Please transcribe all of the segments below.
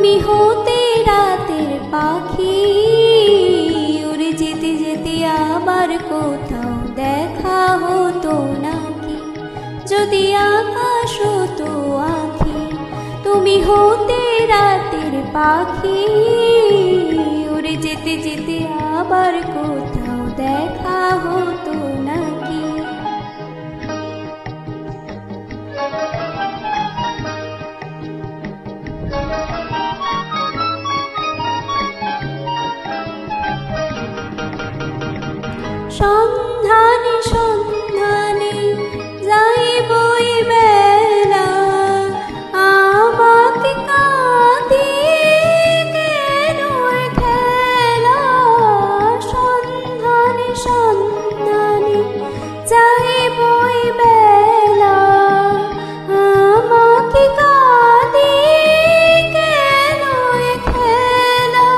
তুমি হতে রাতের পাখি, উড়ে যেতে যেতে আবার কোথাও দেখা হতো নাকি? যদি আকাশ হতো আঁখি, তুমি হতে রাতের পাখি, উড়ে যেতে যেতে আবার কোথাও দেখা হতো নাকি? সন্ধানে সন্ধানে যাইব এই বেলা, আমাকে কাঁদিয়ে কেন খেলা? সন্ধানে সন্ধানে যাইব এই বেলা, আমাকে কাঁদিয়ে কেন খেলা?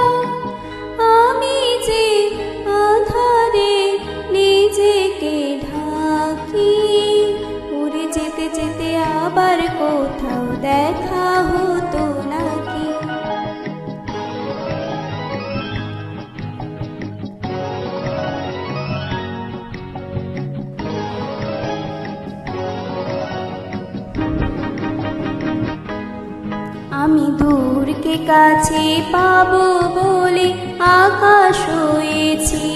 আমি যে আধারে নিজেকে ঢাকি, উড়ে যেতে যেতে আবার কোথাও দেখা হতো নাকি? আমি দূরকে কাছে পাবো বলে আকাশ হয়েছি,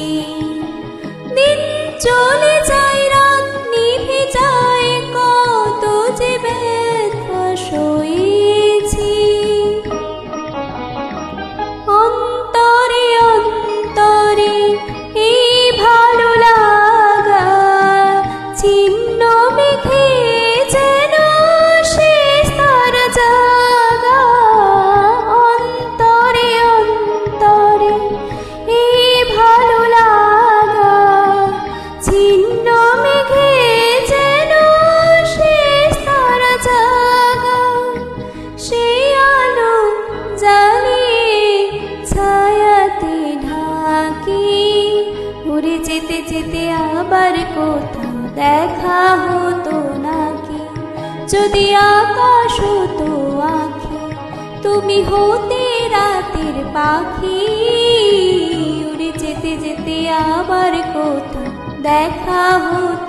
দিন চলে যায় রাত নিভে যায়, কত যে ব্যথা সয়েছি। অন্তরে অন্তরে এই ভালো লাগা ছিন্ন মেঘে যেন শেষ তার জাগা। অন্তরে অন্তরে এই ভালো লাগা ছিন্ন মেঘে যেন শেষ তার জাগা। সেই আলো জ্বালিয়ে ছায়াতে ঢাকি, উড়ে যেতে যেতে আবার কোথাও দেখা হতো নাকি? যদি আকাশ হতো আঁখি, তুমি হতে রাতের পাখি, উড়ে যেতে যেতে আবার কোথাও দেখা হতো